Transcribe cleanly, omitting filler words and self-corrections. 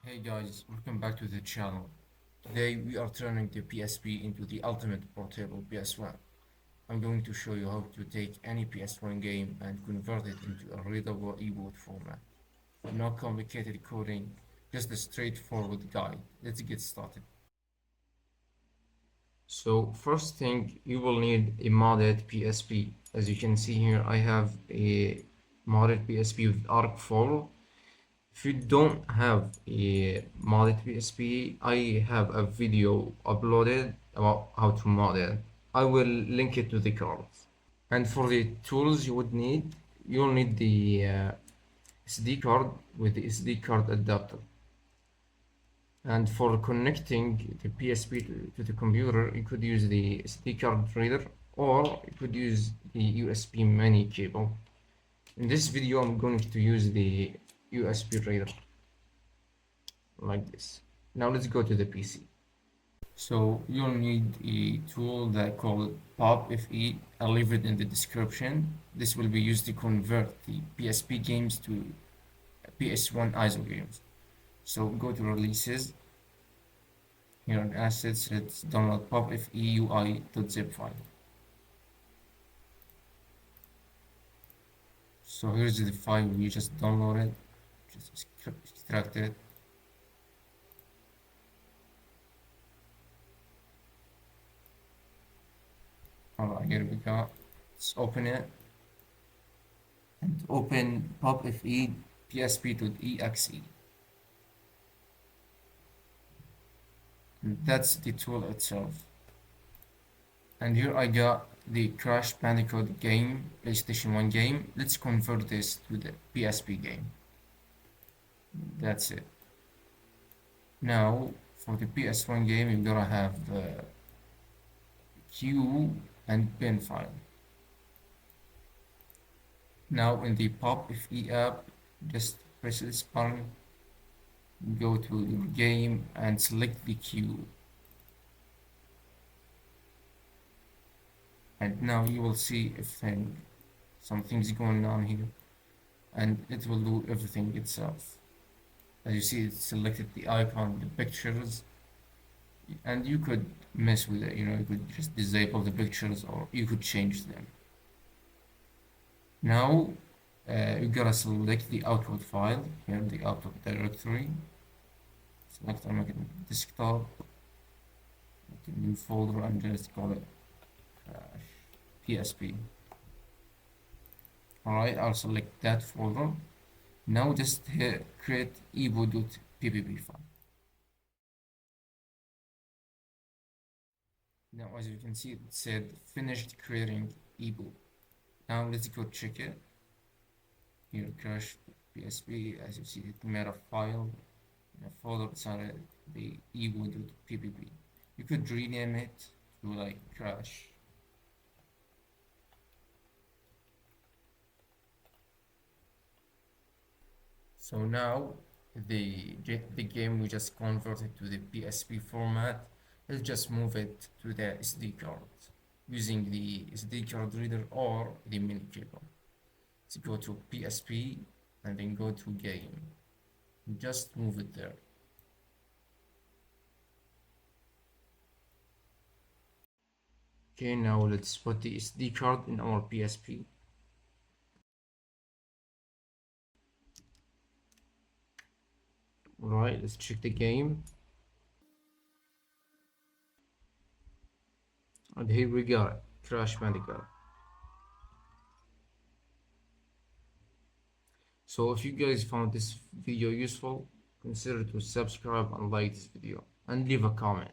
Hey guys, welcome back to the channel. Today we are turning the PSP into the ultimate portable PS1. I'm going to show you how to take any PS1 game and convert it into a readable ebook format. No complicated coding, just a straightforward guide. Let's get started. So first thing, you will need a modded PSP. As you can see here, I have a modded PSP with ARC4. If you don't have a modded PSP, I have a video uploaded about how to mod it. I will link it to the cards. And for the tools you'll need the SD card with the SD card adapter. And for connecting the PSP to the computer, you could use the SD card reader or you could use the USB mini cable. In this video, I'm going to use the USB reader like this. Now let's go to the PC. So you'll need a tool that called PopFE. I'll leave it in the description. This will be used to convert the PSP games to PS1 ISO games. So go to releases. Here on assets, let's download PopFE UI.zip file. So here's the file we just downloaded. Just extract it. Alright, here we go. Let's open it. And open PopFE PSP.exe. And that's the tool itself. And here I got the Crash Bandicoot game, PlayStation 1 game. Let's convert this to the PSP game. That's it. Now, for the PS1 game, you're gonna have the Q and bin file. Now in the PopFE app, just press this button, go to your game and select the Q. And now you will see if something's going on here, and it will do everything itself. As you see, it selected the icon, the pictures, and you could mess with it. You could just disable the pictures or you could change them. Now you gotta select the output file here, the output directory. Select American desktop, make a new folder and just call it PSP. Alright, I'll select that folder. Now just create ebo.ppp file. Now as you can see, it said finished creating ebo. Now let's go check it. Here, Crash PSP, as you see, it made a file in a folder inside the ebo.ppp. You could rename it to like Crash. So now the game we just converted to the PSP format. Let's just move it to the SD card using the SD card reader or the mini cable. Let's go to PSP and then go to game. Just move it there. Okay, now let's put the SD card in our PSP. Alright, let's check the game. And here we got Crash Bandicoot. So if you guys found this video useful, consider to subscribe and like this video and leave a comment.